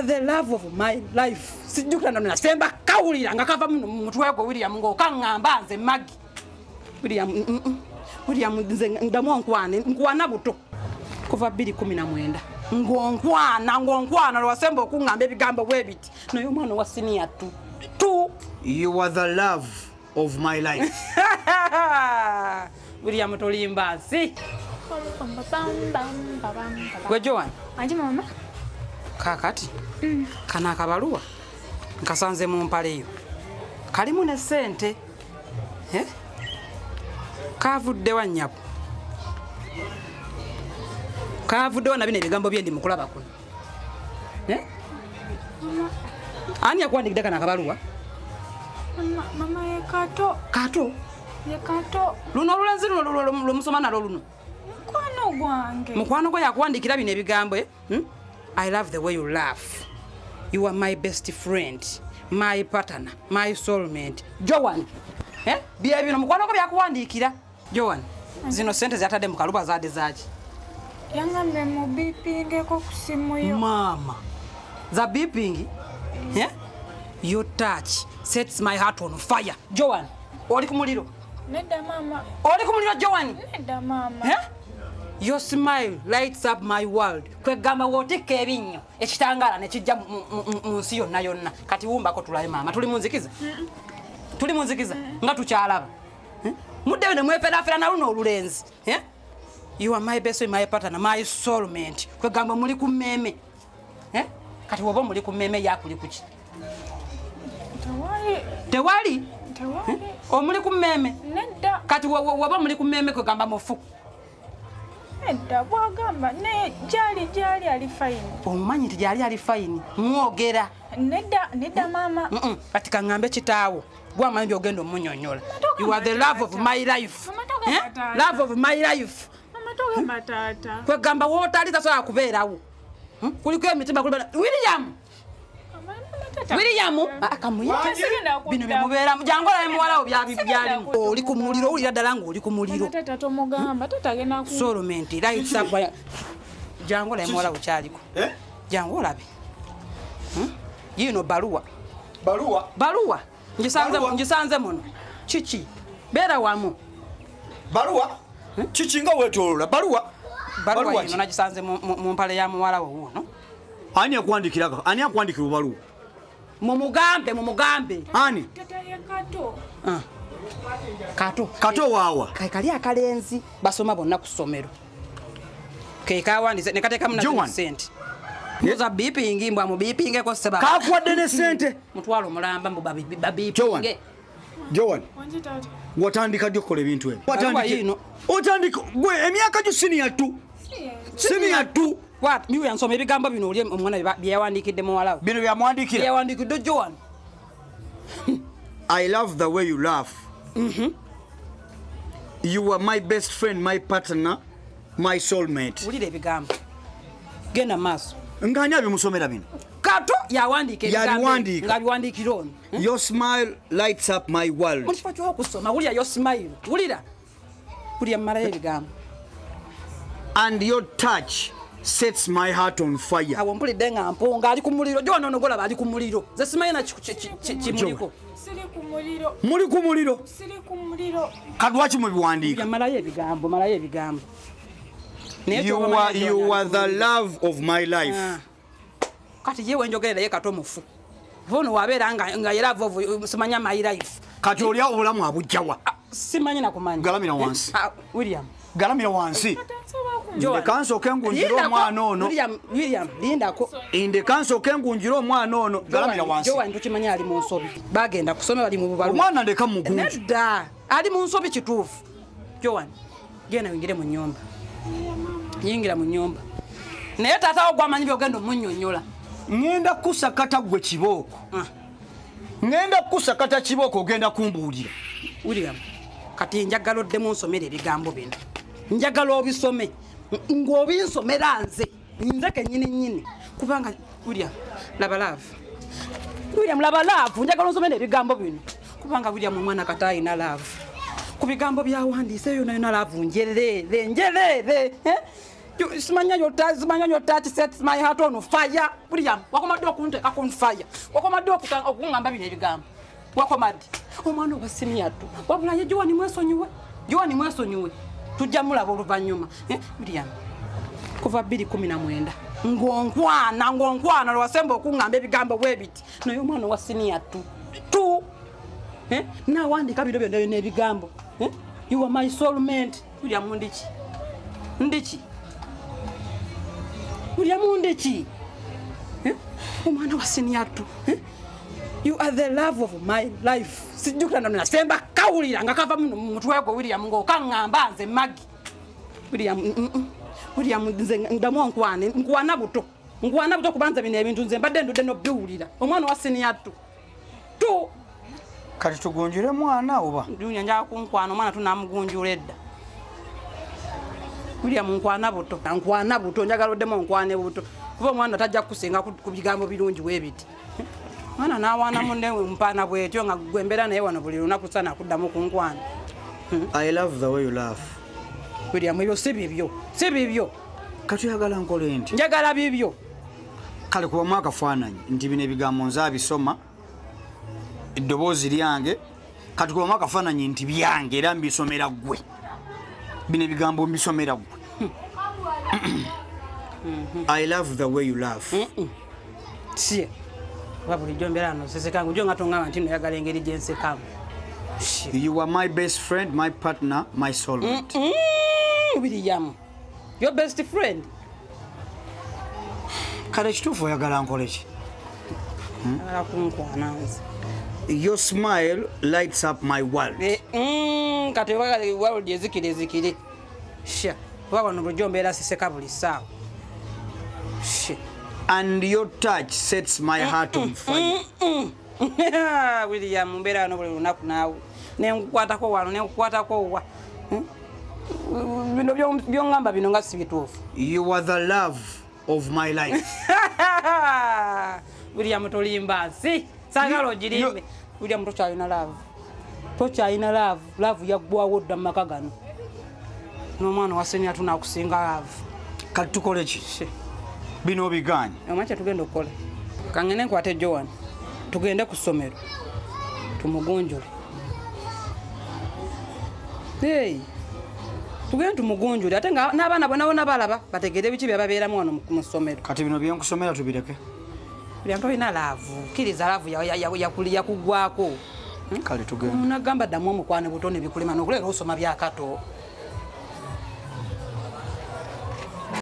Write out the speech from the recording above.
are the love of my life. Sijukana nasemba kaulira nga kava mutwe gwo William ngo kangamba nze Maggie. William nze ndamu nkwana buto. Kuva 2019. Ngonkwana lwasemba okungamba ebigambo bwebiti. Naye omwana wa senior tu. You are the love of my life. William tolimba si. Gwe Joan. Aje mama. Kakati. Kana akabaluwa. Nkasanze mu mpale yo. Kalimu ne sente. Kavudde wa nyapo. Kavudde wa nabine ebigambo byendi mukulaba kuno. Ani yakwandikira kana akabaluwa? Mama ye Kato. Kato. Ye Kato. Luno lulenzi luno lumusoma nalo luno. Mukwano gwange. Mukwano gwo yakwandikira bino ebigambo I love the way you laugh. You are my best friend, my partner, my soulmate. Joan. Bia bino mukwano gwo byakuwandikira. Joan. Zino sente zatade mu kaluba zade zaji. Yangambe mu beeping ko kusimu yo. Mama. Za beeping? Your touch sets my heart on fire. Joan. Oli kumuliro. Neda mama. Oli kumuliro Joan. Neda mama. Your smile lights up my world. Kwegamba woteka ebinyo ekitangala ne kijja mu nsi yonna. Kati wumba ko tulaye mama. Tuli munzikiza? Tuli munzikiza nga tukyalaba. Mudde ne mwefera na luno olulenzi. You are my best friend, my partner, my soulmate. Kwegamba muli ku meme. Kati wobo muli ku meme yakuli kuki? Tewali. Omuli ku meme. Neda. Kati wobo muli ku meme kwegamba mufu. Neda bwagamba ne jali ali fine. Omumanyi nti jali ali fine. Mwogera. Neda mama. Kati kangambe kitaawo. Gwa manyi ogendo munyonyola. You are the love of my life. Love of my life. Mama toga matata. Kwegamba wotali tasobola kubeerawo. Kuliko emitima kulibana. William akamuya bino bimubera mujangola muwala obyabi byali oli ku muliro oli ddala ngo oli ku muliro tata tomugamba tata gena ku soulmate lights up jangola muwala uchaliko jangola bi yino baluwa ngisanze muno chichi bera wamu baluwa chichi nga wetolola baluwa yino nagisanze mu mpale ya muwala wo no ani akwandikira baluwa Mumugambe. Ani? Kato wawa. Kali akalenzi basoma bonna ku ssomero. Kekawandise nekateka muna sente. Muza beeping mbwa mu beeping ko seba. Kakwadde ne sente. Mutwalo mulamba mbu babi. Joan. Watandika dyokola ebintu ebyo. Watandika gwe emyaka gyo senior tu. What? Miwe yansoma ebigambo bino oli omwana byawandikidde mu walawo. Bino byamwandikira. Byawandikidde Joan. I love the way you laugh. You are my best friend, my partner, my soulmate. Ulire ebigambo. Genda maso. Nganya bimusomera bino. Kato yawandika ebigambo. Ngabiwandikira ono. Your smile lights up my world. Munchifo kyo kusoma ulira your smile. Ulira. Ulira mara ebigambo. And your touch sets my heart on fire. Awompulidde nga mponga ali ku muliro. Joan ono golaba ali ku muliro. Ze simanyi na kimuliko. Siri ku muliro. Muli ku muliro. Siri ku muliro. Kadwachi mu biwandiika. Malayo ebigambo. You are the love of my life. Kati yewe njogera ye Kato mufu. Vono wabeera nga ye love of simanya my life. Kati oli obulamu abujjawa. Simanyi na kumanya. Galamira wansi. William. Galamira wansi. Inde kanso kengunjiro omwana ono. William linda ko. Inde kanso kengunjiro omwana ono. Galamira wansi. Joan ntukimanya ali mu nsobi. Bagenda kusoma bali mu bubalu. Omwana ndeka mugunju. Nedda. Ali mu nsobi kituufu. Joan. Genda wingire mu nyumba. Yingira mu nyumba. Naye tata ogwamanyi byogendo munnyonnyola. Ngenda kusakata gwe kibooko. Ngenda kusakata kibooko ogenda kumbuulira. William. Kati njagala oddemu nsomera ebigambo bino. Njagala obisome. Ng'obinsomera nze kennyini. Kubanga William laba love. Njagala onsomera ebigambo bino. Kubanga William omwana kati ayina love. Ku bigambo byawandiise yonna love njereere. Simanya your touch sets my heart on fire. William, wakomadi okunteka on fire. Wakomadi okungamba bino ebigamba. Wakomadi. Omwana obasimi atu. Wabula ye Joan mwesonyiwe. Joan mwesonyiwe. Tujja mulaba oluvanyuma. William. Kuva 2019. Ngonkwana lwasemba okungamba ebigambo bwebiti. Naye omwana wasini atu. Tu. Na wandika bino byonna n'ebigambo. You are my soulmate. William Ndichi. Ndichi. William Ndichi. Omwana wasini atu. You are the love of my life. Sijukana nasemba kawulira nga kava mu mutwe gwo William ngo kangamba nze magi. William nze ndamu nkwana buto. Nkwana buto kubanza bino ebintu nze mbadde ndude no biwulira. Omwana wasini atu. Tu. Kati tugunjire mwana oba? Dunya njaa kunkwana omwana tunamugunjula edda. William nkwana buto njagala oddemu nkwane buto. Kuba omwana tajja kusenga ku bigambo birungi webiti. Mwana nawana munne mpana bwetyo nga gwembera naye wano buli lunaku sana kuddamu ku nkwana. I love the way you laugh. William ebyo si bibyo. Kati oyagala nkole nti? Njagala bibyo. Kale kuba mwakafaananyi nti bino ebigambo nzaabisoma eddoboozi lyange kati kuba mwakafaananyi nti byange era mbisomera ggwe. Bino ebigambo mbisomera ggwe. I love the way you laugh. Sie. Wabulijjo mbeera nosesekamu jo nga tongamba nti noyagala engeri gye nsekamu. You are my best friend, my partner, my soulmate. William, your best friend. Kale kituufu oyagala nkole ki? Kunkwana nze. Your smile lights up my world. Kati oyagala world ezikire. Sha. Wabona bulijjo mbeera siseka buli ssaawa. Sha. And your touch sets my heart on fire. William mbera no buli lunaku naawe nenkukwatako wano nenkukwatako wa bino byongamba bino nga sibituufu. You are the love of my life. William tolimba nsi sagala ogirimbe. William tokyalina love yaggwawo dda mu maka gano n'omwana wasenya tunakusinga love. Kati tukole ki? Bino biganye. Amacha tugenda okukola. Kangene nkwate Joan. Tugende ku ssomero. Tumugonjole. Tugende tumugonjole ate nga n'abaana bona balaba bategere biki byababeeramu wano mu ssomero. Kati bino byenkusomera tubireke. Byanto ina laavu. Kiriza laavu yakugwako. Kale tugende. Munagamba ddamu omukwane butone bikulema n'okulera osoma byakato.